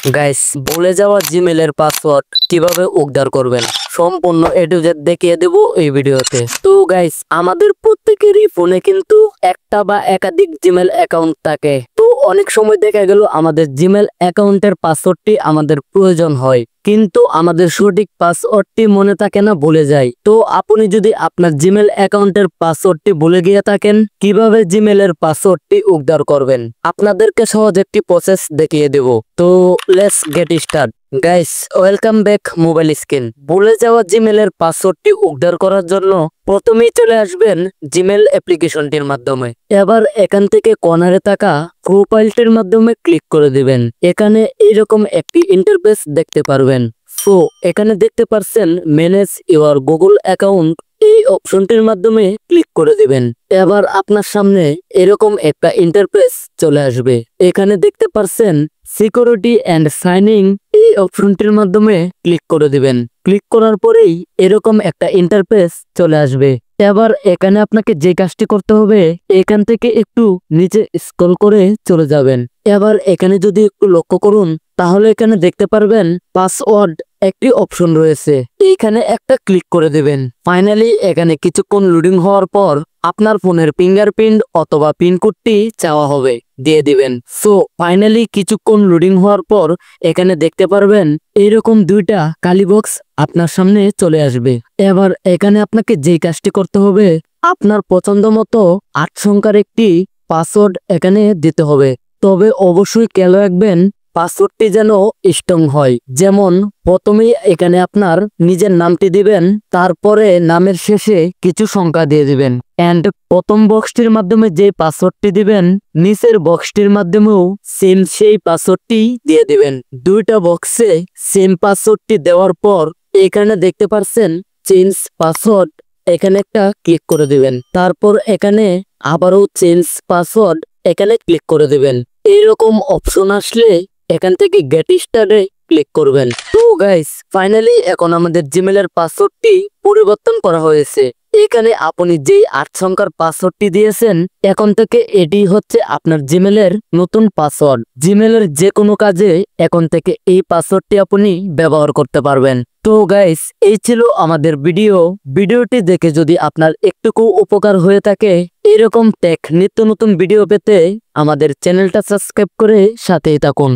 Guys, ভুলে যাওয়া জিমেলের password কিভাবে উদ্ধার করবেন সম্পূর্ণ এ টু জেড দেখিয়ে দেব এই ভিডিওতে। তো গাইস, আমাদের প্রত্যেকেরই ফোনে কিন্তু একটা বা একাধিক জিমেল অ্যাকাউন্ট থাকে। তো অনেক সময় দেখা গেল আমাদের জিমেল অ্যাকাউন্টের পাসওয়ার্ডটি আমাদের প্রয়োজন হয়, কিন্তু আমাদের সঠিক পাসওয়ার্ডটি মনে থাকে না, ভুলে যায়। তো আপনি যদি আপনার জিমেল অ্যাকাউন্টের পাসওয়ার্ডটি ভুলে গিয়ে থাকেন, কিভাবে জিমেলের পাসওয়ার্ডটি উদ্ধার করবেন আপনাদেরকে সহজ একটি প্রসেস দেখিয়ে দেব। তো let's get start. Guys, welcome back mobile screen. ভুলে যাওয়া জিমেলের পাসওয়ার্ডটি উদ্ধার করার জন্য প্রথমেই চলে আসবেন জিমেল অ্যাপ্লিকেশনটির মাধ্যমে। এবার এখান থেকে কর্নারে থাকা প্রোফাইলটির মাধ্যমে ক্লিক করে দিবেন। এখানে এরকম একটি ইন্টারফেস দেখতে পারবেন। সো এখানে দেখতে পাচ্ছেন ম্যানেজ ইওর গুগল অ্যাকাউন্ট, এই অপশনটির মাধ্যমে ক্লিক করে দিবেন। এবার আপনার সামনে এরকম একটা ইন্টারফেস চলে আসবে। এখানে দেখতে পাচ্ছেন সিকিউরিটি এন্ড সাইনিং, এই অপশনটির মাধ্যমে ক্লিক করে দিবেন। ক্লিক করার পরেই এরকম একটা ইন্টারফেস চলে আসবে। এবার এখানে আপনাকে যে কাজটি করতে হবে, এখান থেকে একটু নিচে স্ক্রল করে চলে যাবেন। এবার এখানে যদি একটু লক্ষ্য করুন, তাহলে এখানে দেখতে পারবেন পাসওয়ার্ড একটি অপশন রয়েছে, এইখানে একটা ক্লিক করে দেবেন। ফাইনালি এখানে কিছুক্ষণ লোডিং হওয়ার পর আপনার ফোনের ফিঙ্গারপ্রিন্ট অথবা পিনকোডটি চাওয়া হবে, দিয়ে দিবেন। সো ফাইনালি কিছুক্ষণ লোডিং হওয়ার পর এখানে দেখতে পারবেন এইরকম দুইটা কালি বক্স আপনার সামনে চলে আসবে। এবার এখানে আপনাকে যেই কাজটি করতে হবে, আপনার পছন্দ মতো 8 সংখ্যার একটি পাসওয়ার্ড এখানে দিতে হবে। তবে অবশ্যই খেয়াল রাখবেন পাসওয়ার্ডটি যেন স্ট্রং হয়। যেমন প্রথমেই এখানে আপনার নিজের নামটি দিবেন, তারপরে নামের শেষে কিছু সংখ্যা দিয়ে দিবেন। এন্ড প্রথম বক্সটির মাধ্যমে যে পাসওয়ার্ডটি দিবেন, নিচের বক্সটির মাধ্যমেও সেম সেই পাসওয়ার্ডটি দিয়ে দিবেন। দুইটা বক্সে সেম পাসওয়ার্ডটি দেওয়ার পর এখানে দেখতে পাচ্ছেন চেঞ্জ পাসওয়ার্ড, এখানে একটা ক্লিক করে দিবেন। তারপর এখানে আবারও চেঞ্জ পাসওয়ার্ড, এখানে ক্লিক করে দিবেন। এইরকম অপশন আসলে এখান থেকে গেট স্টার্টে ক্লিক করবেন। তো গাইস, ফাইনালি এখন আমাদের জিমেলের পাসওয়ার্ডটি পরিবর্তন করা হয়েছে। এখানে আপনি যেই 8 সংখ্যার পাসওয়ার্ডটি দিয়েছেন, এখন থেকে এটি হচ্ছে আপনার জিমেলের নতুন পাসওয়ার্ড। জিমেলের যে কোনো কাজে এখন থেকে এই পাসওয়ার্ডটি আপনি ব্যবহার করতে পারবেন। তো গাইস, এই ছিল আমাদের ভিডিওটি দেখে যদি আপনার একটুকু উপকার হয়ে থাকে, এরকম টেক নিত্য নতুন ভিডিও পেতে আমাদের চ্যানেলটা সাবস্ক্রাইব করে সাথেই থাকুন।